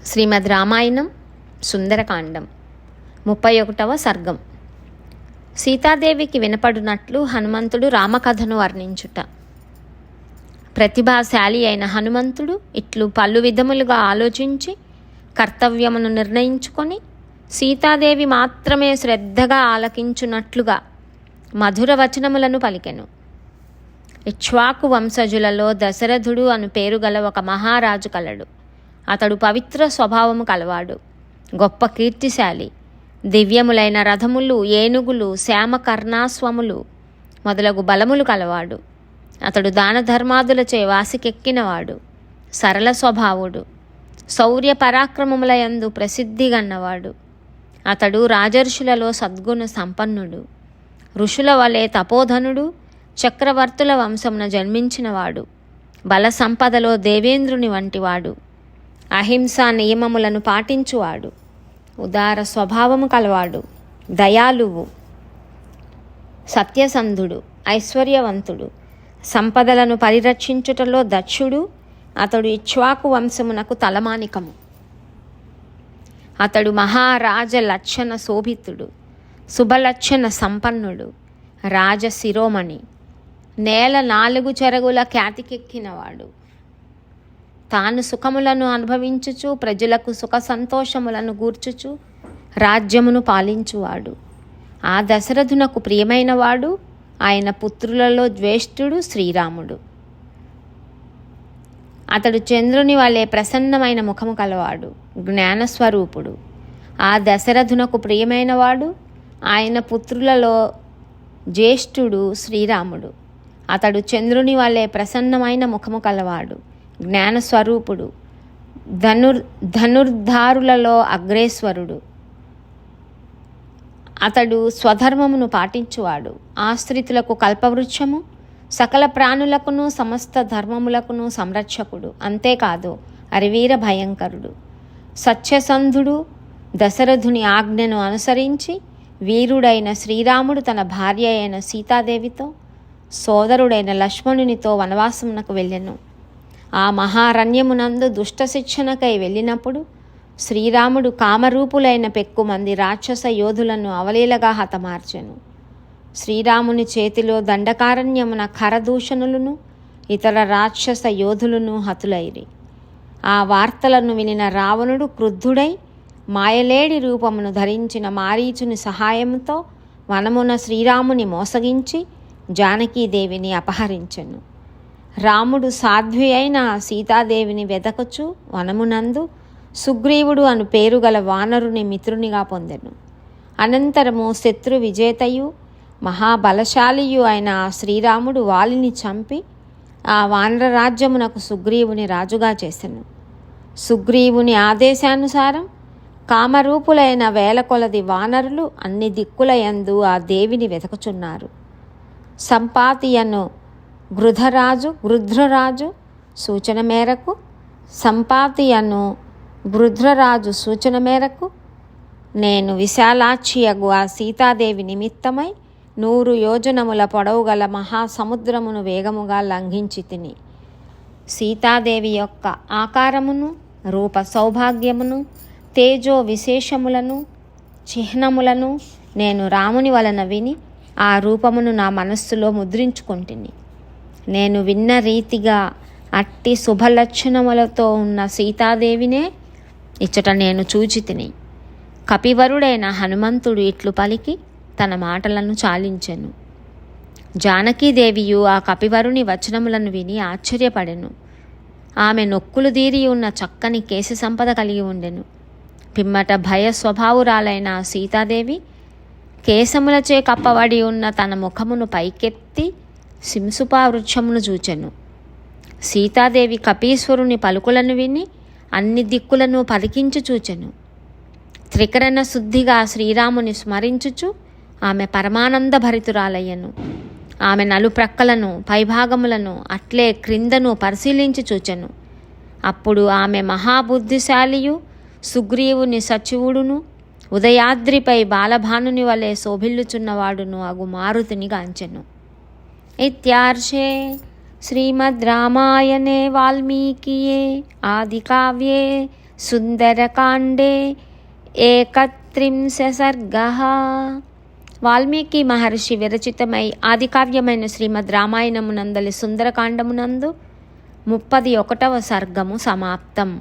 శ్రీమద్ రామాయణం సుందరకాండం 31వ సర్గం. సీతాదేవికి వినపడునట్లు హనుమంతుడు రామకథను వర్ణించుట. ప్రతిభాశాలి అయిన హనుమంతుడు ఇట్లు పలు విధములుగా ఆలోచించి కర్తవ్యమును నిర్ణయించుకొని సీతాదేవి మాత్రమే శ్రద్ధగా ఆలకించున్నట్లుగా మధుర వచనములను పలికెను. ఇక్ష్వాకు వంశజులలో దశరథుడు అను పేరు గల ఒక మహారాజు కలడు. అతడు పవిత్ర స్వభావము కలవాడు, గొప్ప కీర్తిశాలి. దివ్యములైన రథములు, ఏనుగులు, శ్యామకర్ణాస్వములు మొదలగు బలములు కలవాడు. అతడు దాన ధర్మాదులచే వాసికెక్కినవాడు, సరళ స్వభావుడు, శౌర్య పరాక్రమములయందు ప్రసిద్ధిగన్నవాడు. అతడు రాజర్షులలో సద్గుణ సంపన్నుడు, ఋషుల వలె తపోధనుడు, చక్రవర్తుల వంశమున జన్మించినవాడు, బల సంపదలో దేవేంద్రుని వంటివాడు, అహింసా నియమములను పాటించువాడు, ఉదార స్వభావము కలవాడు, దయాళువు, సత్యసంధుడు, ఐశ్వర్యవంతుడు, సంపదలను పరిరక్షించుటలో దక్షుడు. అతడు ఇక్ష్వాకు వంశమునకు తలమానికము. అతడు మహారాజ లక్షణ శోభితుడు, శుభలక్షణ సంపన్నుడు, రాజ శిరోమణి, నేల 4 చెరగుల ఖ్యాతికెక్కినవాడు. తాను సుఖములను అనుభవించుచు ప్రజలకు సుఖ సంతోషములను గూర్చుచు రాజ్యమును పాలించువాడు. ఆ దశరథునకు ప్రియమైనవాడు. ఆయన పుత్రులలో జ్యేష్ఠుడు శ్రీరాముడు. అతడు చంద్రుని వలె ప్రసన్నమైన ముఖము కలవాడు, జ్ఞానస్వరూపుడు. ఆ దశరథునకు ప్రియమైనవాడు. ఆయన పుత్రులలో జ్యేష్ఠుడు శ్రీరాముడు. అతడు చంద్రుని వలె ప్రసన్నమైన ముఖము కలవాడు, జ్ఞానస్వరూపుడు, ధనుర్ధారులలో అగ్రేశ్వరుడు. అతడు స్వధర్మమును పాటించువాడు, ఆశ్రితులకు కల్పవృక్షము, సకల ప్రాణులకును సమస్త ధర్మములకును సంరక్షకుడు. అంతేకాదు అరివీర భయంకరుడు, సత్యసంధుడు. దశరథుని ఆజ్ఞను అనుసరించి వీరుడైన శ్రీరాముడు తన భార్య అయిన సీతాదేవితో సోదరుడైన లక్ష్మణునితో వనవాసమునకు వెళ్ళెను. ఆ మహారణ్యమునందు దుష్ట శిక్షణకై వెళ్ళినప్పుడు శ్రీరాముడు కామరూపులైన పెక్కుమంది రాక్షస యోధులను అవలీలగా హతమార్చెను. శ్రీరాముని చేతిలో దండకారణ్యమున ఖరదూషణులను ఇతర రాక్షస యోధులను హతులైరి. ఆ వార్తలను వినిన రావణుడు క్రుద్ధుడై మాయలేడి రూపమును ధరించిన మారీచుని సహాయంతో వనమున శ్రీరాముని మోసగించి జానకీదేవిని అపహరించెను. రాముడు సాధ్వి అయిన సీతాదేవిని వెదకచు వనమునందు సుగ్రీవుడు అను పేరు గల వానరుని మిత్రునిగా పొందెను. అనంతరము శత్రు విజేతయు మహాబలశాలియు అయిన శ్రీరాముడు వాలిని చంపి ఆ వానర రాజ్యమునకు సుగ్రీవుని రాజుగా చేసెను. సుగ్రీవుని ఆదేశానుసారం కామరూపులైన వేల కొలది వానరులు అన్ని దిక్కులయందు ఆ దేవిని వెతకుచున్నారు. సంపాతియను గృధ్రరాజు సూచన మేరకు నేను విశాలాక్షియగు ఆ సీతాదేవి నిమిత్తమై 100 యోజనముల పొడవు గల మహాసముద్రమును వేగముగా లంఘించి తిని సీతాదేవి యొక్క ఆకారమును, రూప సౌభాగ్యమును, తేజో విశేషములను, చిహ్నములను నేను రాముని వలన విని ఆ రూపమును నా మనస్సులో ముద్రించుకొంటిని. నేను విన్న రీతిగా అట్టి శుభలక్షణములతో ఉన్న సీతాదేవినే ఇచ్చట నేను చూచితిని. కపివరుడైన హనుమంతుడు ఇట్లు పలికి తన మాటలను చాలించెను. జానకీదేవియు ఆ కపివరుని వచనములను విని ఆశ్చర్యపడెను. ఆమె నొక్కులు దీరి ఉన్న చక్కని కేశ సంపద కలిగి ఉండెను. పిమ్మట భయ స్వభావురాలైన సీతాదేవి కేశములచే కప్పబడి ఉన్న తన ముఖమును పైకెత్తి శింసుపా వృక్షమును చూచెను. సీతాదేవి కపీశ్వరుని పలుకులను విని అన్ని దిక్కులను పరికించి చూచెను. త్రికరణ శుద్ధిగా శ్రీరాముని స్మరించుచు ఆమె పరమానంద భరితురాలయ్యను. ఆమె నలుప్రక్కలను, పైభాగములను, అట్లే క్రిందను పరిశీలించి చూచెను. అప్పుడు ఆమె మహాబుద్ధిశాలియు సుగ్రీవుని సచివుడును, ఉదయాద్రిపై బాలభానుని వలె శోభిల్లుచున్నవాడును అగు మారుతిని గాంచెను. ఇత్యార్షే శ్రీమద్ రామాయణే వాల్మీకియే ఆదికావ్యే సుందరకాండే 31 సర్గః. వాల్మీకి మహర్షి విరచితమై ఆదికావ్యమైన శ్రీమద్ రామాయణమునందలి సుందరకాండమునందు 31వ సర్గము సమాప్తం.